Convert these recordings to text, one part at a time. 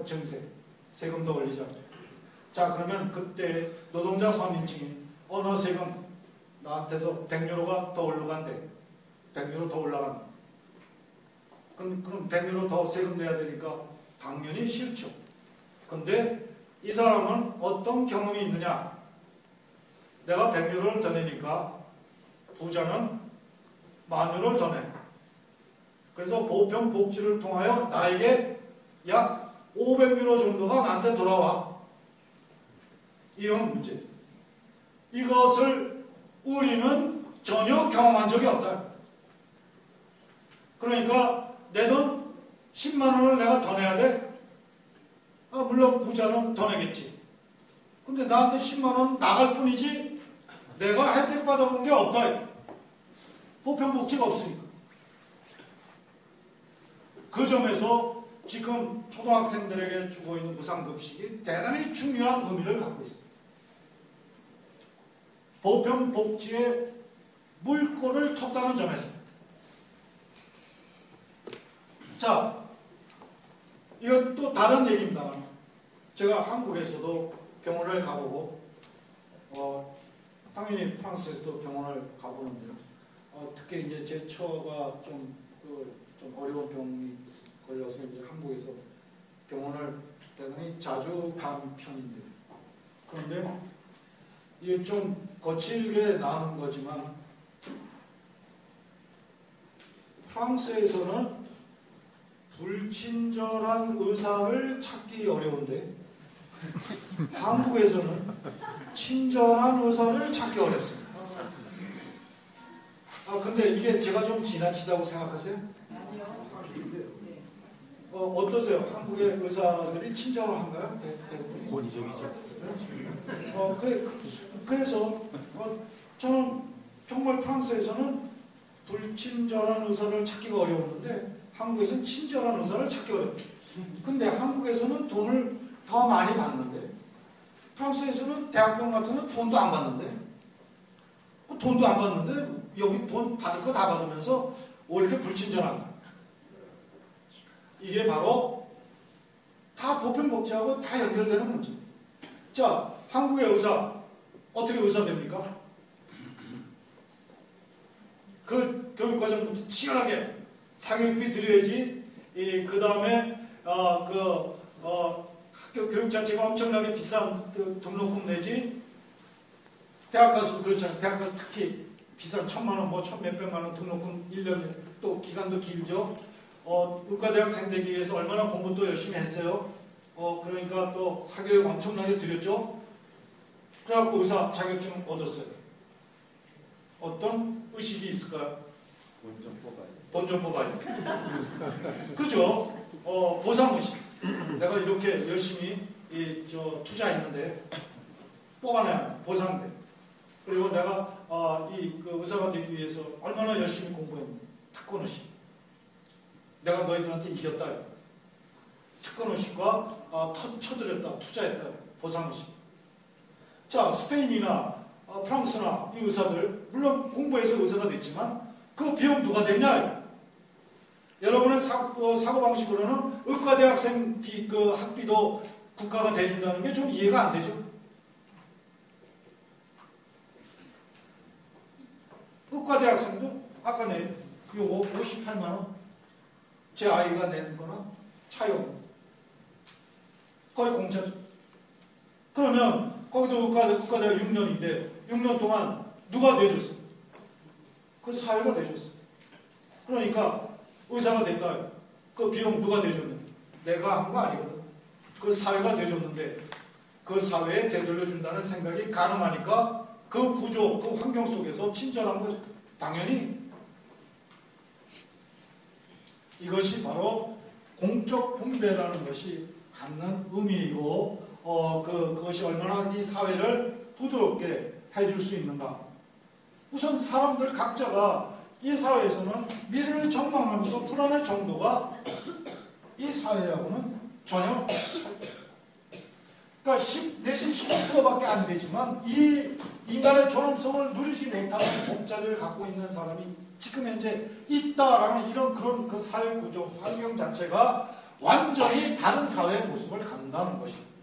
증세, 세금도 올리자. 자, 그러면 그때 노동자 3인칭이 어느 세금 나한테서 100유로가 더 올라간대. 100유로 더 올라간다. 그럼 100유로 더 세금 내야 되니까 당연히 싫죠. 근데 이 사람은 어떤 경험이 있느냐? 내가 100유로를 더 내니까 부자는 10,000유로를 더 내. 그래서 보편복지를 통하여 나에게 약 500유로 정도가 나한테 돌아와. 이런 문제. 이것을 우리는 전혀 경험한 적이 없다. 그러니까 내 돈 10만원을 내가 더 내야 돼? 물론 부자는 더 내겠지. 근데 나한테 10만원 나갈 뿐이지 내가 혜택 받아본 게 없다. 보편복지가 없으니까. 그 점에서 지금 초등학생들에게 주고 있는 무상급식이 대단히 중요한 의미를 갖고 있습니다. 보편복지의 물꼬를 텄다는 점에서. 자, 이건 또 다른 얘기입니다. 제가 한국에서도 병원을 가보고, 당연히 프랑스에서도 병원을 가보는데요. 특히 이제 제 처가 좀 어려운 병이 걸려서 이제 한국에서 병원을 대단히 자주 간 편인데, 그런데 이게 좀 거칠게 나오는 거지만 프랑스에서는 불친절한 의사를 찾기 어려운데 한국에서는 친절한 의사를 찾기 어렵습니다. 근데 이게 제가 좀 지나치다고 생각하세요? 아니요. 어떠세요? 한국의 의사들이 친절한가요? 대부분이? 권위적이죠. 그래서 저는 정말 프랑스에서는 불친절한 의사를 찾기가 어려웠는데 한국에서는 친절한 의사를 찾기 어려워요. 근데 한국에서는 돈을 더 많이 받는데 프랑스에서는 대학병 같은 건 돈도 안 받는데 여기 돈 받을 거 다 받으면서 왜 이렇게 불친절한가? 이게 바로 다 보편복지하고 다 연결되는 문제. 자, 한국의 의사 어떻게 의사 됩니까? 그 교육과정부터 치열하게 사교육비 드려야지. 그 다음에 학교 교육 자체가 엄청나게 비싼 등록금 내지. 대학 가서도 그렇잖아요. 대학 가서 특히 비싼 1,000만원, 1,몇백만원 등록금 1년 또 기간도 길죠. 의과대학생 되기 위해서 얼마나 공부도 열심히 했어요. 그러니까 또 사교육 엄청나게 드렸죠. 그래갖고 의사 자격증 얻었어요. 어떤 의식이 있을까요? 돈 좀 뽑아야 돼. 그죠? 보상의식. 내가 이렇게 열심히 투자했는데 뽑아내야 보상돼. 그리고 내가 그 의사가 되기 위해서 얼마나 열심히 공부했는데 특권의식. 내가 너희들한테 이겼다. 특권의식과 쳐들였다. 투자했다. 보상의식. 자, 스페인이나 프랑스나 이 의사들 물론 공부해서 의사가 됐지만 그 비용 누가 냈냐? 여러분의 사고방식으로는 의과대학생 학비도 국가가 대준다는 게 좀 이해가 안 되죠. 의과대학생도 아까 요거 58만원 제 아이가 낸 거나 차용 거의 공짜죠. 그러면 거기도 의과대학 6년인데 6년 동안 누가 내줬어? 그 사회가 내줬어. 그러니까 의사가 됐다. 그 비용 누가 내줬는데? 내가 한 거 아니거든. 그 사회가 내줬는데 그 사회에 되돌려준다는 생각이 가능하니까 그 구조, 그 환경 속에서 친절한 거죠. 당연히 이것이 바로 공적 분배라는 것이 갖는 의미이고 그것이 얼마나 이 사회를 부드럽게 해줄 수 있는가. 우선 사람들 각자가 이 사회에서는 미래를 전망하면서 불안의 정도가 이 사회하고는 전혀 그러니까 10 내지 15%밖에 안 되지만 이 인간의 존엄성을 누리지 못하는 목자를 갖고 있는 사람이 지금 현재 있다라는 이런 그런 그 사회 구조 환경 자체가 완전히 다른 사회의 모습을 갖는다는 것입니다.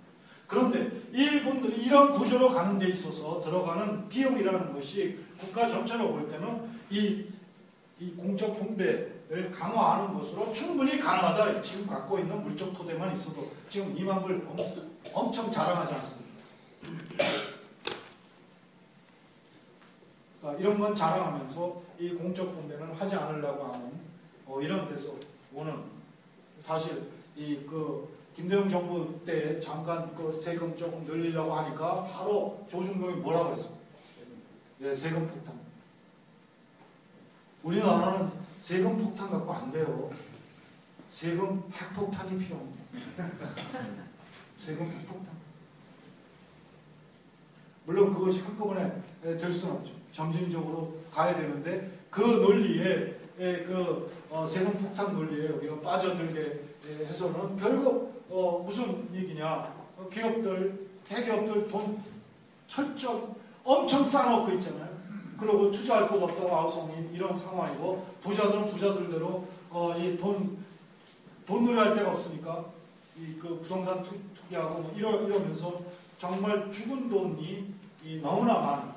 그런데 이분들이 이런 구조로 가는 데 있어서 들어가는 비용이라는 것이 국가 전체로 볼 때는 이 공적 분배를 강화하는 것으로 충분히 가능하다. 지금 갖고 있는 물적 토대만 있어도 지금 2만 불 엄청 자랑하지 않습니까? 이런 건 자랑하면서 이 공적 분배는 하지 않으려고 하는 이런 데서 오는 사실 김대중 정부 때 잠깐 세금 조금 늘리려고 하니까 바로 조중동이 뭐라고 했어요? 네, 세금 폭탄. 우리나라는 세금 폭탄 갖고 안 돼요. 세금 핵폭탄이 필요합니다. 세금 핵폭탄. 물론 그것이 한꺼번에 될 수는 없죠. 점진적으로 가야 되는데 그 논리에 세금 폭탄 논리에 우리가 빠져들게 해서는 결국 무슨 얘기냐? 기업들, 대기업들 돈 철저히 엄청 쌓아놓고 있잖아요. 그리고 투자할 곳 없다고 아우성인 이런 상황이고 부자들은 부자들대로 이 돈 놀이할 데가 없으니까 부동산 투기하고 이러면서 정말 죽은 돈이 너무나 많은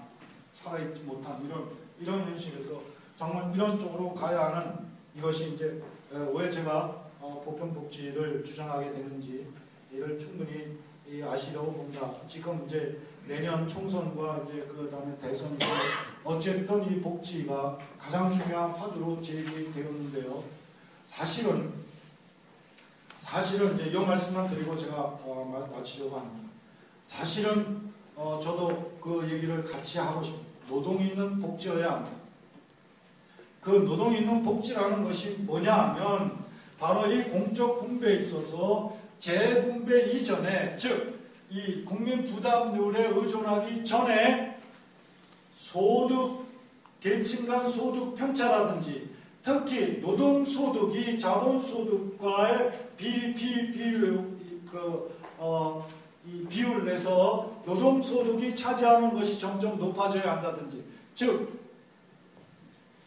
살아있지 못한 이런 현실에서 정말 이런 쪽으로 가야 하는 이것이 이제 왜 제가 보편복지를 주장하게 되는지 이를 충분히 아시려고 봅니다. 지금 이제 내년 총선과 이제 그다음에 대선이고 어쨌든 이 복지가 가장 중요한 화두로 제기되었는데요. 사실은 이제 이 말씀만 드리고 제가 마치려고 합니다. 사실은 저도 그 얘기를 같이 하고 싶습니다. 노동이 있는 복지여야 합니다. 그 노동이 있는 복지라는 것이 뭐냐 하면 바로 이 공적 분배에 있어서 재분배 이전에 즉 이 국민 부담률에 의존하기 전에 소득 계층 간 소득 편차라든지 특히 노동소득이 자본소득과의 비율을 내서 노동소득이 차지하는 것이 점점 높아져야 한다든지 즉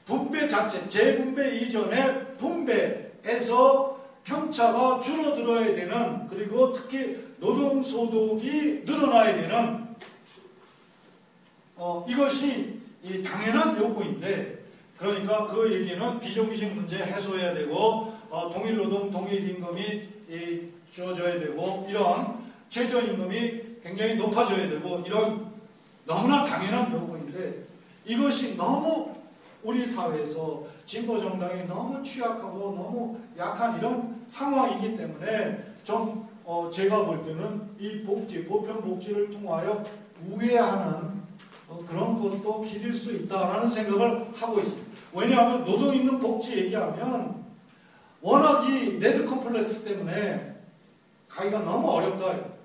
분배 자체, 재분배 이전에 분배에서 편차가 줄어들어야 되는 그리고 특히 노동소득이 늘어나야 되는 이것이 당연한 요구인데 그러니까 그 얘기는 비정규직 문제 해소해야 되고 동일노동, 동일임금이 주어져야 되고 이런 최저임금이 굉장히 높아져야 되고 이런 너무나 당연한 요구인데 이것이 너무 우리 사회에서 진보정당이 너무 취약하고 너무 약한 이런 상황이기 때문에 좀 제가 볼 때는 이 복지, 보편복지를 통하여 우회하는 그런 것도 길일 수 있다라는 생각을 하고 있습니다. 왜냐하면 노동 있는 복지 얘기하면 워낙 이 레드 컴플렉스 때문에 가기가 너무 어렵다.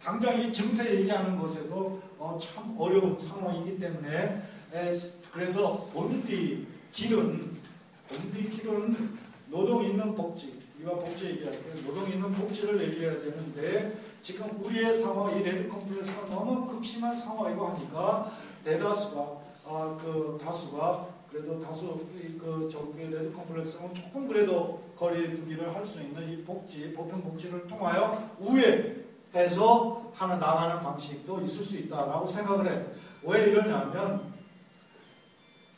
당장 이 증세 얘기하는 것에도 참 어려운 상황이기 때문에 그래서 본디 길은 노동 있는 복지, 우리가 복지 얘기할 때 노동 있는 복지를 얘기해야 되는데 지금 우리의 상황, 이 레드 컴플렉스가 너무 극심한 상황이고 하니까 대다수가 그래도 다수 레드 컴플렉스는 조금 그래도 거리두기를 할 수 있는 이 복지, 보편복지를 통하여 우회해서 나가는 방식도 있을 수 있다라고 생각을 해요. 왜 이러냐면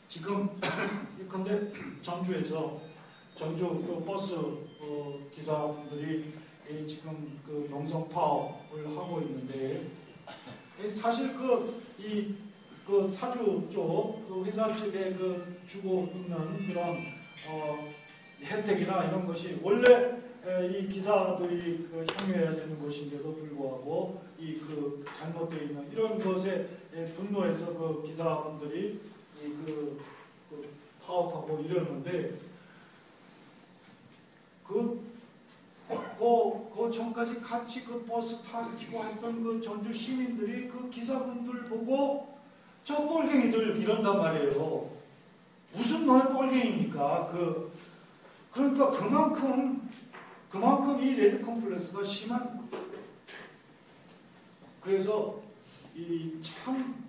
지금 근데 전주 그 버스 기사분들이 지금 그 농성 파업을 하고 있는데 사실 그 사주 쪽 그 회사 측에 주고 있는 그런 혜택이나 이런 것이 원래 이 기사들이 향유해야 되는 것인데도 불구하고 잘못되어 있는 이런 것에 분노해서 그 기사분들이 파업하고 이러는데 그 전까지 같이 그 버스 타시고 했던 그 전주 시민들이 그 기사분들 보고 저 뻘갱이들 이런단 말이에요. 무슨 말 뻘갱입니까? 그러니까 그만큼 이 레드 컴플렉스가 심한. 그래서 참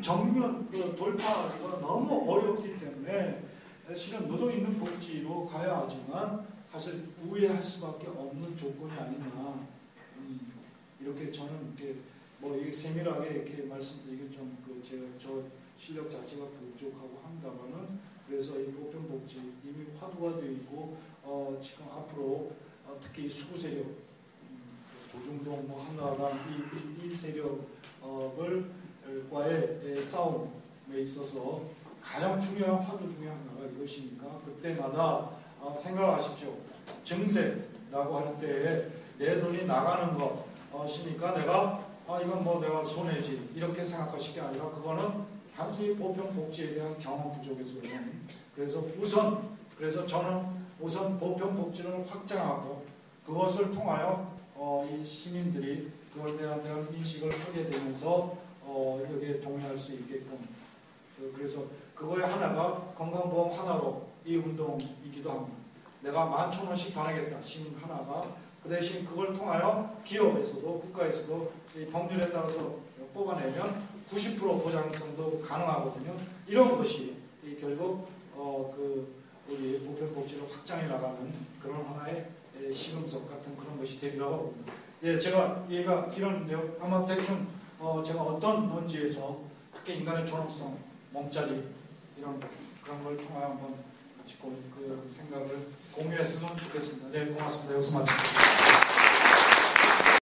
정면 돌파가 너무 어렵기 때문에 실은 노동 있는 복지로 가야 하지만 사실 우회할 수밖에 없는 조건이 아니냐. 이렇게 저는 이렇게 뭐 이게 세밀하게 이렇게 말씀드리기 좀 제가 저 실력 자체가 부족하고 합니다만은 그래서 이 보편복지 이미 화두가 되어 있고 지금 앞으로 특히 수구 세력 조중동 뭐 한나라당 이 세력과의 싸움에 있어서 가장 중요한 화두 중에 하나가 이것이니까 그때마다 생각하십시오. 증세라고 할 때 내 돈이 나가는 것이니까 내가 이건 뭐 내가 손해지 이렇게 생각하실 게 아니라 그거는 단순히 보편복지에 대한 경험 부족에서는 그래서 저는 우선 보편복지를 확장하고 그것을 통하여 이 시민들이 그걸 대한 인식을 하게 되면서 여기에 동의할 수 있게끔 그래서 그거의 하나가 건강보험 하나로 이 운동이기도 합니다. 내가 11,000원씩 더 내겠다 시민 하나가 그 대신 그걸 통하여 기업에서도 국가에서도 이 법률에 따라서 뽑아내면 90% 보장성도 가능하거든요. 이런 것이 결국 우리 보편복지를 확장해 나가는 그런 하나의 시금석 같은 그런 것이 되리라고 봅니다. 예, 제가 얘가 길었는데요. 아마 대충 제가 어떤 논지에서 특히 인간의 존엄성, 몸자리 이런 그런 걸 통하여 한번 같이 그 생각을 공유했으면 좋겠습니다. 네, 고맙습니다. 여기서 마치겠습니다.